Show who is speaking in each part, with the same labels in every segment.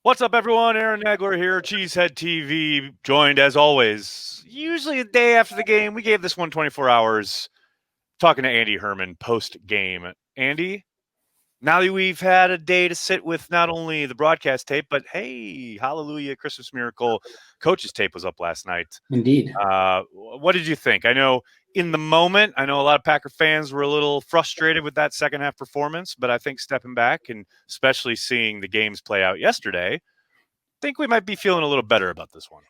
Speaker 1: What's up, everyone? Aaron Nagler here, Cheesehead TV, joined as always, usually a day after the game. We gave this one 24 hours, talking to Andy Herman post-game. Andy, now that we've had a day to sit with not only the broadcast tape, but hey, hallelujah, Christmas miracle, coach's tape was up last night.
Speaker 2: Indeed.
Speaker 1: What did you think? I know in the moment, I know a lot of Packer fans were a little frustrated with that second half performance, but I think stepping back and especially seeing the games play out yesterday, think we might be feeling a little better about this one.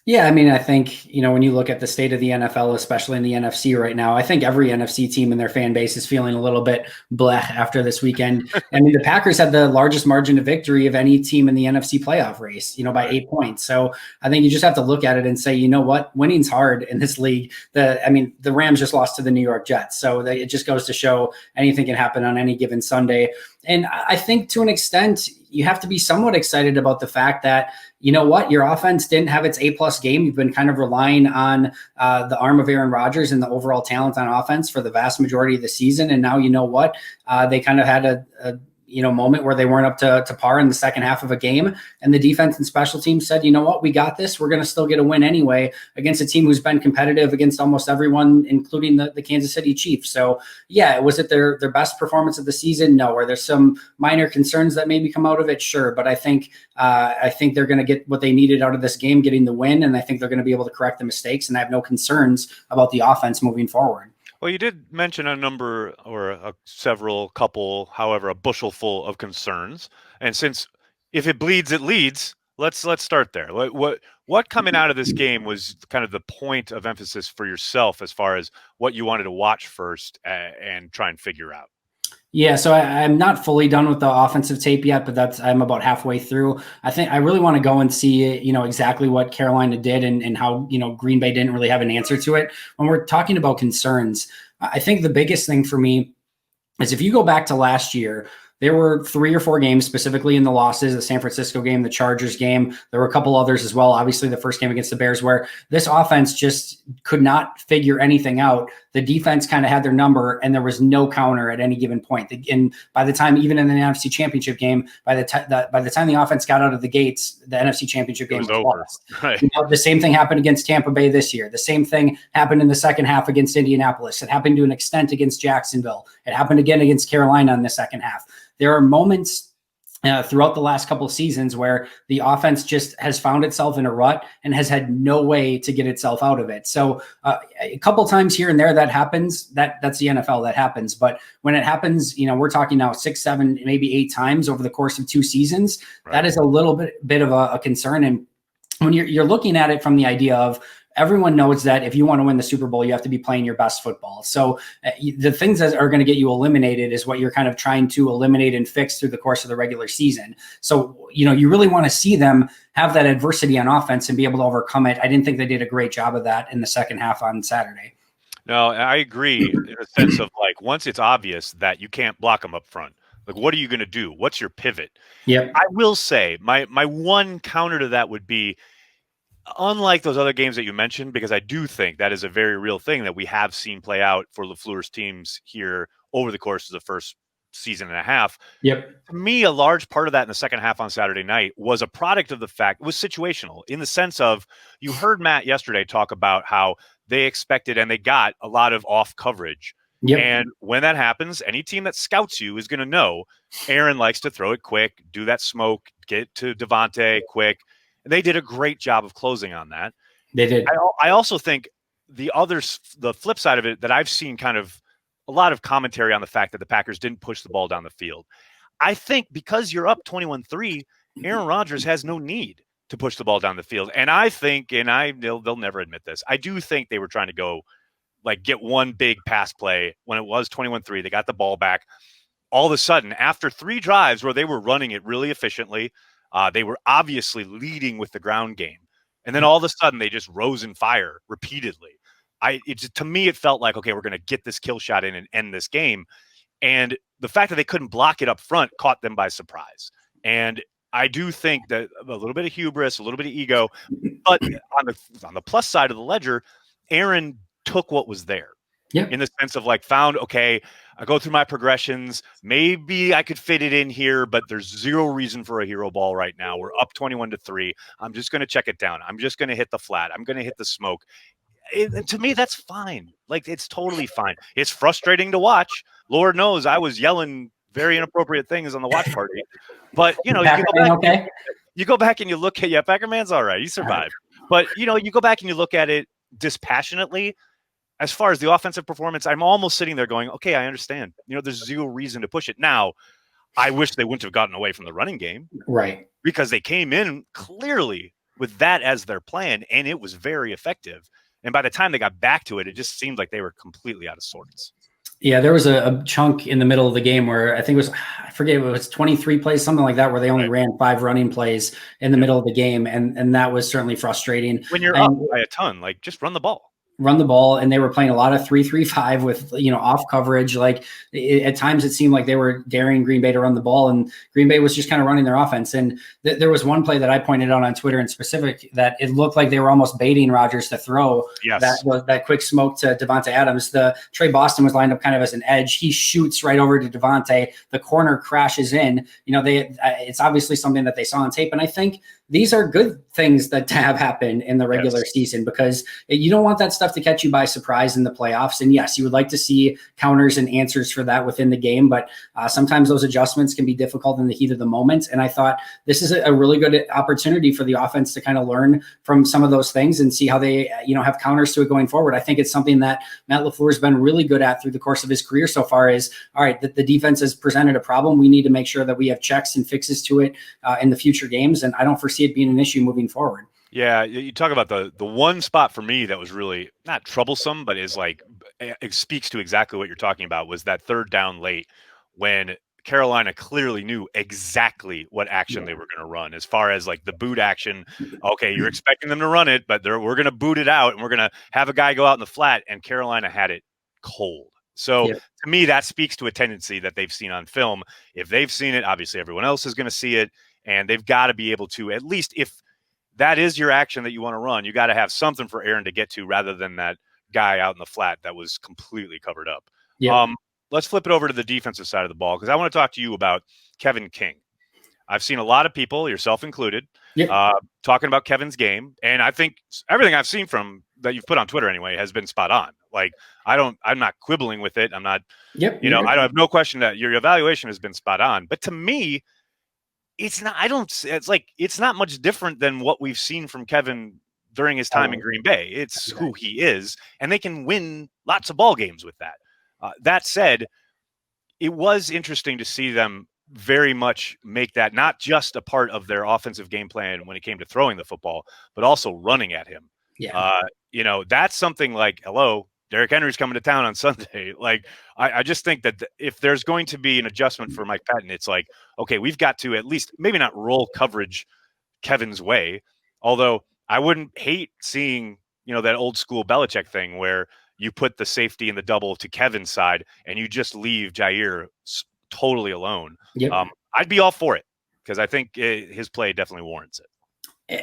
Speaker 2: Yeah, I mean, I think, when you look at the state of the NFL, especially in the NFC right now, I think every NFC team and their fan base is feeling a little bit blech after this weekend. I mean, the Packers had the largest margin of victory of any team in the NFC playoff race, by 8 points. So I think you just have to look at it and say, you know what, winning's hard in this league. The Rams just lost to the New York Jets. So it just goes to show anything can happen on any given Sunday. And I think to an extent, you have to be somewhat excited about the fact that, you know what, your offense didn't have its A+ game. You've been kind of relying on the arm of Aaron Rodgers and the overall talent on offense for the vast majority of the season. And now, you know what, they kind of had a moment where they weren't up to par in the second half of a game. And the defense and special teams said, you know what, we got this. We're going to still get a win anyway against a team who's been competitive against almost everyone, including the Kansas City Chiefs. So yeah, was it their best performance of the season? No. Are there some minor concerns that maybe come out of it? Sure. But I think they're going to get what they needed out of this game, getting the win. And I think they're going to be able to correct the mistakes. And I have no concerns about the offense moving forward.
Speaker 1: Well, you did mention a number or several, couple, however, a bushel full of concerns. And since if it bleeds, it leads. Let's start there. What coming out of this game was kind of the point of emphasis for yourself as far as what you wanted to watch first and try and figure out?
Speaker 2: Yeah, so I'm not fully done with the offensive tape yet, but I'm about halfway through. I think I really want to go and see, exactly what Carolina did and how, Green Bay didn't really have an answer to it. When we're talking about concerns, I think the biggest thing for me is if you go back to last year, there were 3 or 4 games, specifically in the losses, the San Francisco game, the Chargers game. There were a couple others as well. Obviously, the first game against the Bears, where this offense just could not figure anything out. The defense kind of had their number, and there was no counter at any given point. And by the time, even in the NFC Championship game, by the time the offense got out of the gates, the NFC Championship game was
Speaker 1: over.
Speaker 2: lost.
Speaker 1: Right.
Speaker 2: The same thing happened against Tampa Bay this year. The same thing happened in the second half against Indianapolis. It happened to an extent against Jacksonville. It happened again against Carolina in the second half. There are moments throughout the last couple of seasons where the offense just has found itself in a rut and has had no way to get itself out of it. So a couple times here and there that happens. That's the NFL, that happens. But when it happens, we're talking now 6, 7, maybe 8 times over the course of 2 seasons. Right. That is a little bit of a concern. And when you're looking at it from the idea of, everyone knows that if you want to win the Super Bowl, you have to be playing your best football. So the things that are going to get you eliminated is what you're kind of trying to eliminate and fix through the course of the regular season. So, you really want to see them have that adversity on offense and be able to overcome it. I didn't think they did a great job of that in the second half on Saturday.
Speaker 1: No, I agree in the sense of once it's obvious that you can't block them up front, what are you going to do? What's your pivot?
Speaker 2: Yep.
Speaker 1: I will say my one counter to that would be, unlike those other games that you mentioned, because I do think that is a very real thing that we have seen play out for LaFleur's teams here over the course of the first season and a half.
Speaker 2: Yep.
Speaker 1: To me, a large part of that in the second half on Saturday night was a product of the fact it was situational, in the sense of, you heard Matt yesterday talk about how they expected and they got a lot of off coverage. Yep. And when that happens, any team that scouts you is going to know Aaron likes to throw it quick, do that smoke, get to Devontae quick. And they did a great job of closing on that.
Speaker 2: They did.
Speaker 1: I also think the flip side of it that I've seen kind of a lot of commentary on the fact that the Packers didn't push the ball down the field. I think because you're up 21-3, Aaron Rodgers has no need to push the ball down the field. And I think, they'll never admit this, I do think they were trying to go get one big pass play when it was 21-3. They got the ball back. All of a sudden, after 3 drives where they were running it really efficiently, they were obviously leading with the ground game. And then all of a sudden they just rose in fire repeatedly. To me, it felt like, okay, we're going to get this kill shot in and end this game. And the fact that they couldn't block it up front caught them by surprise. And I do think that a little bit of hubris, a little bit of ego, but on the plus side of the ledger, Aaron took what was there.
Speaker 2: Yeah.
Speaker 1: in the sense of like found, okay, I go through my progressions. Maybe I could fit it in here, but there's zero reason for a hero ball right now. We're up 21-3. I'm just going to check it down. I'm just going to hit the flat. I'm going to hit the smoke. And to me, that's fine. Like, it's totally fine. It's frustrating to watch. Lord knows I was yelling very inappropriate things on the watch party. But, you know,
Speaker 2: Packer man, okay?
Speaker 1: you go back and you look at, Packer man's all right. He survived. But, you know, you go back and you look at it dispassionately. As far as the offensive performance, I'm almost sitting there going, okay, I understand. You know, there's zero reason to push it. Now, I wish they wouldn't have gotten away from the running game.
Speaker 2: Right.
Speaker 1: Because they came in clearly with that as their plan, and it was very effective. And by the time they got back to it, it just seemed like they were completely out of sorts.
Speaker 2: Yeah, there was a chunk in the middle of the game where I think it was, I forget, it was 23 plays, something like that, where they only ran 5 running plays in the middle of the game. And that was certainly frustrating.
Speaker 1: When you're up by a ton, like, just run the ball.
Speaker 2: Run the ball, and they were playing a lot of 3-3-5 with, you know, off coverage. Like at times it seemed like they were daring Green Bay to run the ball, and Green Bay was just kind of running their offense. And there was one play that I pointed out on Twitter in specific that it looked like they were almost baiting Rodgers to throw that quick smoke to Devontae Adams. The Trey Boston was lined up kind of as an edge. He shoots right over to Devontae. The corner crashes in. You know, it's obviously something that they saw on tape, and I think these are good things that to have happen in the regular season, because you don't want that stuff to catch you by surprise in the playoffs. And yes, you would like to see counters and answers for that within the game, but sometimes those adjustments can be difficult in the heat of the moment. And I thought this is a really good opportunity for the offense to kind of learn from some of those things and see how they, you know, have counters to it going forward. I think it's something that Matt LaFleur has been really good at through the course of his career so far is, all right, the defense has presented a problem. We need to make sure that we have checks and fixes to it in the future games. And I don't foresee it being an issue moving forward.
Speaker 1: Yeah, you talk about the one spot for me that was really not troublesome, but is like, it speaks to exactly what you're talking about, was that third down late when Carolina clearly knew exactly what action they were going to run as far as like the boot action. Okay, you're expecting them to run it, but we're going to boot it out and we're going to have a guy go out in the flat, and Carolina had it cold. So to me, that speaks to a tendency that they've seen on film. If they've seen it, obviously everyone else is going to see it, and they've got to be able to, at least if that is your action that you want to run, you got to have something for Aaron to get to rather than that guy out in the flat that was completely covered up. Let's flip it over to the defensive side of the ball, because I want to talk to you about Kevin King. I've seen a lot of people, yourself included, talking about Kevin's game, and I think everything I've seen from that you've put on Twitter anyway has been spot on. Like, I'm not quibbling with it. I'm not, I have no question that your evaluation has been spot on. But to me, it's not much different than what we've seen from Kevin during his time in Green Bay. It's who he is, and they can win lots of ball games with that. That said, it was interesting to see them very much make that not just a part of their offensive game plan when it came to throwing the football, but also running at him. That's something like, hello, Derrick Henry's coming to town on Sunday. Like, I just think that if there's going to be an adjustment for Mike Patton, it's like, okay, we've got to at least maybe not roll coverage Kevin's way. Although I wouldn't hate seeing, that old school Belichick thing where you put the safety and the double to Kevin's side and you just leave Jair totally alone. I'd be all for it, because I think his play definitely warrants it.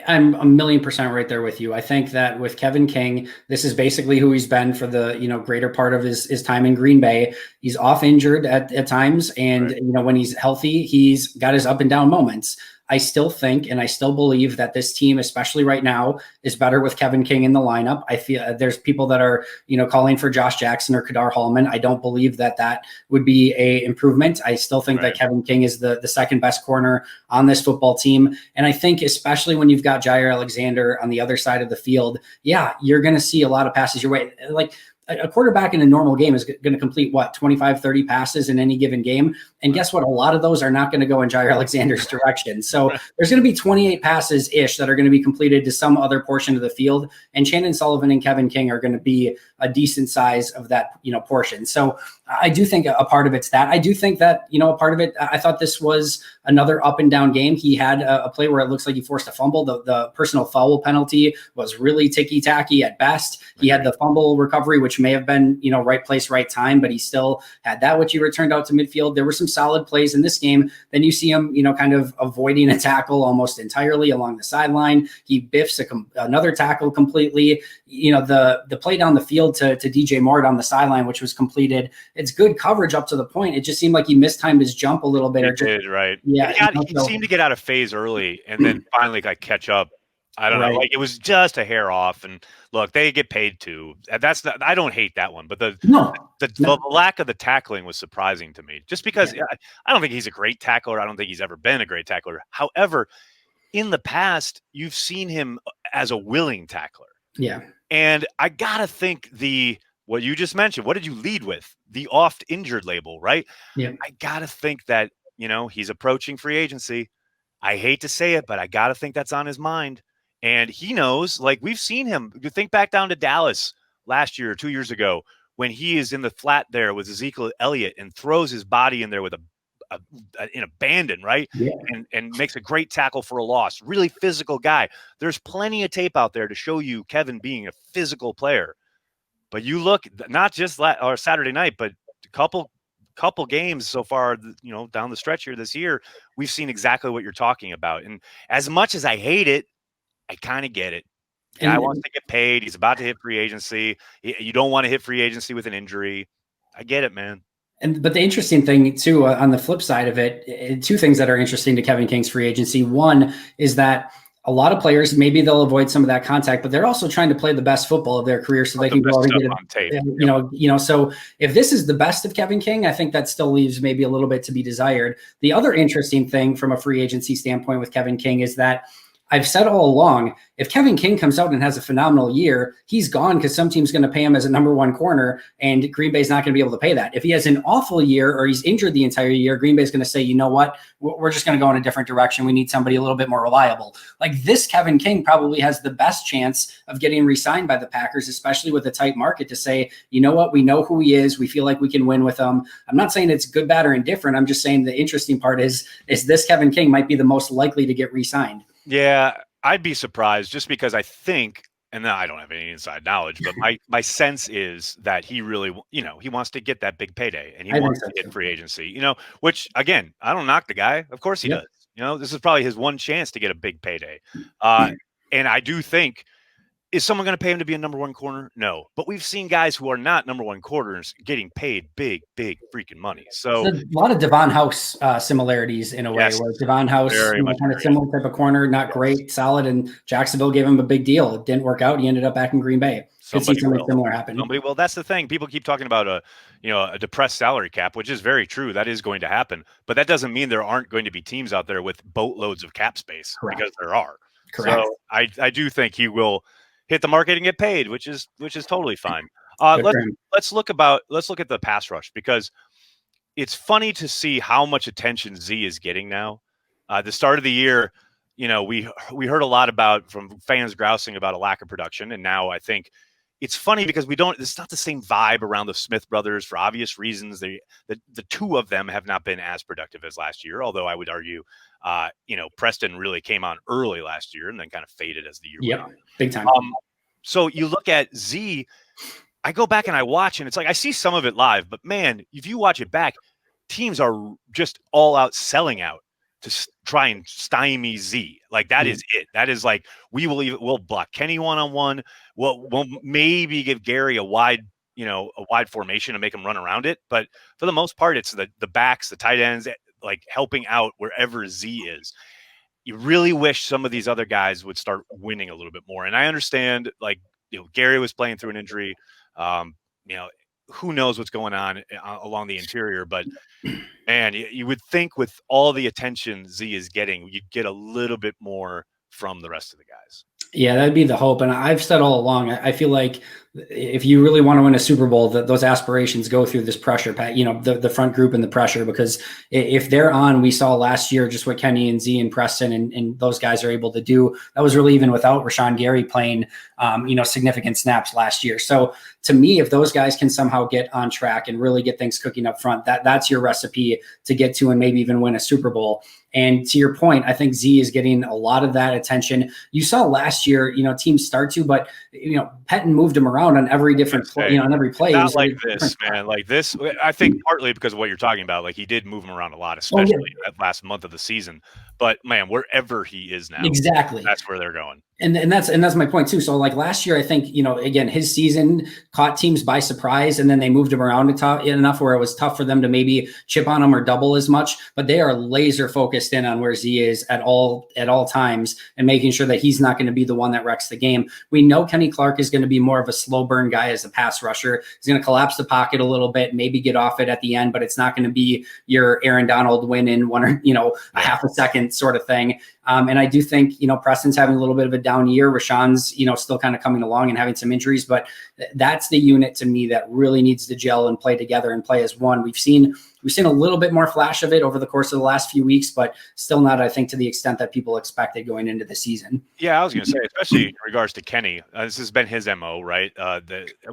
Speaker 2: I'm 1,000,000% right there with you. I think that with Kevin King, this is basically who he's been for the greater part of his time in Green Bay. He's off injured at times, and when he's healthy, he's got his up and down moments. I still think and I still believe that this team, especially right now, is better with Kevin King in the lineup. I feel there's people that are, calling for Josh Jackson or Kadar Hallman. I don't believe that would be a improvement. I still think that Kevin King is the second best corner on this football team. And I think especially when you've got Jair Alexander on the other side of the field, you're going to see a lot of passes your way. Like, a quarterback in a normal game is going to complete 25, 30 passes in any given game. And guess what? A lot of those are not going to go in Jair Alexander's direction. So there's going to be 28 passes ish that are going to be completed to some other portion of the field. And Shannon Sullivan and Kevin King are going to be a decent size of that, portion. So I do think a part of it's that. I do think that, a part of it, I thought this was another up and down game. He had a play where it looks like he forced a fumble. The personal foul penalty was really ticky-tacky at best. He had the fumble recovery, which may have been, right place, right time, but he still had that, which he returned out to midfield. There were some some solid plays in this game. Then you see him, kind of avoiding a tackle almost entirely along the sideline. He biffs another tackle completely. The play down the field to DJ Moore on the sideline, which was completed. It's good coverage up to the point. It just seemed like he mistimed his jump a little bit.
Speaker 1: He did, right?
Speaker 2: Yeah.
Speaker 1: He seemed to get out of phase early and then finally catch up. I don't know. Like, it was just a hair off. And look, they get paid too. That's not, I don't hate that one, but the lack of the tackling was surprising to me. Just because I don't think he's a great tackler. I don't think he's ever been a great tackler. However, in the past, you've seen him as a willing tackler.
Speaker 2: Yeah.
Speaker 1: And I gotta think what you just mentioned. What did you lead with? The oft injured label, right?
Speaker 2: Yeah.
Speaker 1: I gotta think that he's approaching free agency. I hate to say it, but I gotta think that's on his mind. And he knows, like, we've seen him. You think back down to Dallas last year or 2 years ago when he is in the flat there with Ezekiel Elliott and throws his body in there with an abandon, right?
Speaker 2: Yeah.
Speaker 1: And makes a great tackle for a loss. Really physical guy. There's plenty of tape out there to show you Kevin being a physical player. But you look not just Saturday night, but a couple games so far, down the stretch here this year, we've seen exactly what you're talking about. And as much as I hate it, I kind of get it. Guy wants to get paid. He's about to hit free agency. You don't want to hit free agency with an injury. I get it, man.
Speaker 2: But the interesting thing too, on the flip side of it, two things that are interesting to Kevin King's free agency. One is that a lot of players, maybe they'll avoid some of that contact, but they're also trying to play the best football of their career so they can go out and get it. So if this is the best of Kevin King, I think that still leaves maybe a little bit to be desired. The other interesting thing from a free agency standpoint with Kevin King is that I've said all along, if Kevin King comes out and has a phenomenal year, he's gone because some team's going to pay him as a number one corner, and Green Bay's not going to be able to pay that. If he has an awful year or he's injured the entire year, Green Bay's going to say, you know what, we're just going to go in a different direction. We need somebody a little bit more reliable. Like this Kevin King probably has the best chance of getting re-signed by the Packers, especially with a tight market, to say, you know what, we know who he is. We feel like we can win with him. I'm not saying it's good, bad, or indifferent. I'm just saying the interesting part is this Kevin King might be the most likely to get re-signed.
Speaker 1: Yeah, I'd be surprised just because I think, and I don't have any inside knowledge, but my sense is that he really, he wants to get that big payday and he wants to get free agency, which again, I don't knock the guy. Of course he does. This is probably his one chance to get a big payday. And I do think, is someone going to pay him to be a number one corner? No, but we've seen guys who are not number one corners getting paid big freaking money. So
Speaker 2: there's a lot of Devon House similarities in a way, where Devon House, kind of similar type of corner, not great, solid, and Jacksonville gave him a big deal. It didn't work out. He ended up back in Green Bay. Something similar happened.
Speaker 1: Well, that's the thing. People keep talking about a depressed salary cap, which is very true. That is going to happen, but that doesn't mean there aren't going to be teams out there with boatloads of cap space. Correct. Because there are.
Speaker 2: Correct.
Speaker 1: So I do think he will hit the market and get paid, which is totally fine. Let's look at the pass rush, because it's funny to see how much attention Z is getting now. The start of the year, we heard a lot from fans grousing about a lack of production, and now I think it's funny because it's not the same vibe around the Smith brothers for obvious reasons. The two of them have not been as productive as last year, although I would argue, Preston really came on early last year and then kind of faded as the year went on.
Speaker 2: Big time.
Speaker 1: So you look at Z, I go back and I watch, and it's like I see some of it live, but man, if you watch it back, teams are just all out selling out to try and stymie Z. Like that is it. That is like, we'll block Kenny one-on-one. We'll maybe give Gary a wide formation and make him run around it. But for the most part, it's the backs, the tight ends, like helping out wherever Z is. You really wish some of these other guys would start winning a little bit more. And I understand, Gary was playing through an injury. Who knows what's going on along the interior, but man, you would think with all the attention Z is getting, you'd get a little bit more from the rest of the guys.
Speaker 2: Yeah, that'd be the hope. And I've said all along, I feel like if you really want to win a Super Bowl, those aspirations go through this pressure, the front group and the pressure, because if they're on, we saw last year just what Kenny and Z and Preston and those guys are able to do. That was really even without Rashawn Gary playing, significant snaps last year. So to me, if those guys can somehow get on track and really get things cooking up front, that's your recipe to get to and maybe even win a Super Bowl. And to your point, I think Z is getting a lot of that attention. You saw last year, teams start to, but Pettin moved him around on every different play, on every play.
Speaker 1: Not like this, man. Like this, I think partly because of what you're talking about. Like he did move him around a lot, especially that last month of the season. But man, wherever he is now,
Speaker 2: exactly,
Speaker 1: that's where they're going.
Speaker 2: And that's my point too. So like last year, I think, again, his season caught teams by surprise, and then they moved him around enough where it was tough for them to maybe chip on him or double as much, but they are laser focused in on where Z is at all times and making sure that he's not going to be the one that wrecks the game. We know Kenny Clark is going to be more of a slow burn guy as a pass rusher. He's going to collapse the pocket a little bit, maybe get off it at the end, but it's not going to be your Aaron Donald win in one or, a half a second sort of thing. And I do think, Preston's having a little bit of a down year. Rashawn's, still kind of coming along and having some injuries, but that's the unit to me that really needs to gel and play together and play as one. We've seen a little bit more flash of it over the course of the last few weeks, but still not, I think, to the extent that people expected going into the season.
Speaker 1: Yeah, I was going to say, especially in regards to Kenny, this has been his MO, right?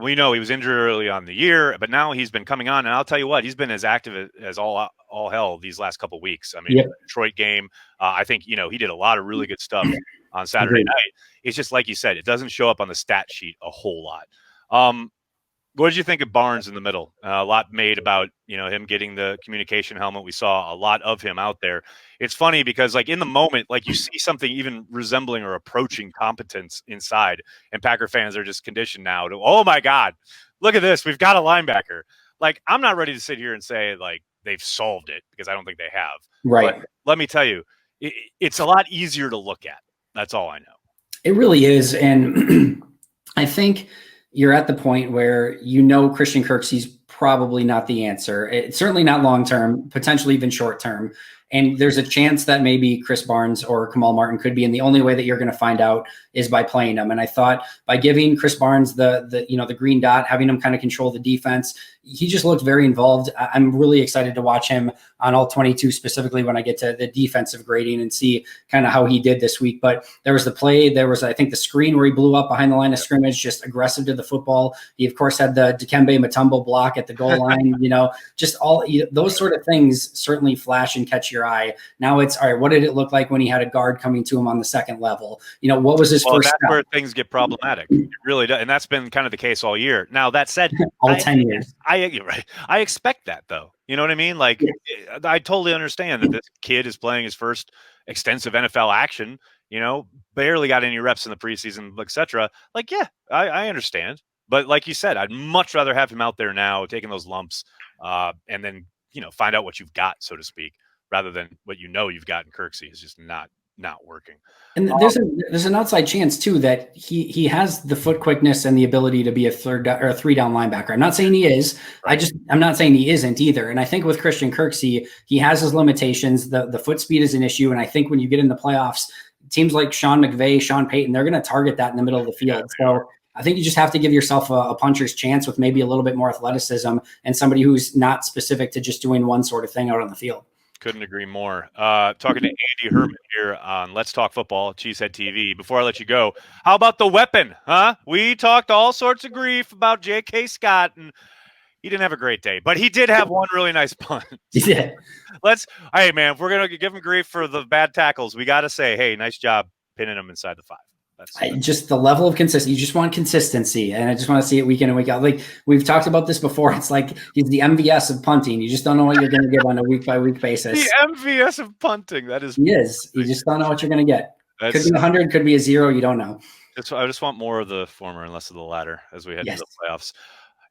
Speaker 1: We know he was injured early on in the year, but now he's been coming on, and I'll tell you what, he's been as active as all hell these last couple of weeks. I mean, the Detroit game, I think, he did a lot of really good stuff on Saturday night. It's just like you said, it doesn't show up on the stat sheet a whole lot. What did you think of Barnes in the middle? A lot made about, him getting the communication helmet. We saw a lot of him out there. It's funny because like in the moment, like you see something even resembling or approaching competence inside, and Packer fans are just conditioned now to, oh my God, look at this. We've got a linebacker. Like, I'm not ready to sit here and say like they've solved it, because I don't think they have.
Speaker 2: Right.
Speaker 1: But let me tell you, it's a lot easier to look at. That's all I know.
Speaker 2: It really is. And I think you're at the point where Christian Kirksey's probably not the answer. It's certainly not long-term, potentially even short-term. And there's a chance that maybe Chris Barnes or Kamal Martin could be. And the only way that you're going to find out is by playing them. And I thought by giving Chris Barnes the green dot, having him kind of control the defense, he just looked very involved. I'm really excited to watch him on all 22, specifically when I get to the defensive grading and see kind of how he did this week. But there was the play, I think the screen where he blew up behind the line of scrimmage, just aggressive to the football. He of course had the Dikembe Mutombo block at the goal line, just all those sort of things certainly flash and catch your eye. Now it's, all right, what did it look like when he had a guard coming to him on the second level? What was his first
Speaker 1: step?
Speaker 2: That's
Speaker 1: where things get problematic. It really does. And that's been kind of the case all year. Now, that said,
Speaker 2: all 10 years.
Speaker 1: You're right. I expect that, though. You know what I mean? Like, I totally understand that this kid is playing his first extensive NFL action, barely got any reps in the preseason, et cetera. Like, yeah, I understand. But like you said, I'd much rather have him out there now taking those lumps and then, find out what you've got, so to speak, rather than what you've got in Kirksey is just not working.
Speaker 2: And there's an outside chance too that he has the foot quickness and the ability to be a three down linebacker. I'm not saying he is. Right. I'm not saying he isn't either. And I think with Christian Kirksey, he has his limitations. The foot speed is an issue. And I think when you get in the playoffs, teams like Sean McVay, Sean Payton, they're going to target that in the middle of the field. So I think you just have to give yourself a puncher's chance with maybe a little bit more athleticism and somebody who's not specific to just doing one sort of thing out on the field.
Speaker 1: Couldn't agree more. Talking to Andy Herman here on Let's Talk Football, Cheesehead TV. Before I let you go, how about the weapon, huh? We talked all sorts of grief about J.K. Scott, and he didn't have a great day, but he did have one really nice punt.
Speaker 2: Yeah.
Speaker 1: Hey, man, if we're going to give him grief for the bad tackles, we got to say, hey, nice job pinning him inside the 5.
Speaker 2: Just the level of consistency. You just want consistency, and I just want to see it week in and week out. Like we've talked about this before. It's like he's the MVS of punting. You just don't know what you're going to get on a week by week basis.
Speaker 1: The MVS of punting. That is.
Speaker 2: He is. You just don't know what you're going to get. Could be 100, could be a 0. You don't know.
Speaker 1: I just want more of the former and less of the latter as we head to the playoffs.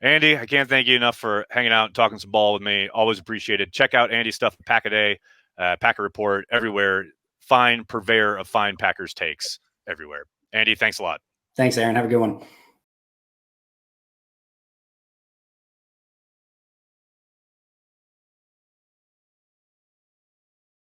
Speaker 1: Andy, I can't thank you enough for hanging out and talking some ball with me. Always appreciated. Check out Andy's stuff, Pack a Day, Packer Report, everywhere. Fine purveyor of fine Packers takes everywhere. Andy, thanks a lot.
Speaker 2: Thanks, Aaron. Have a good one.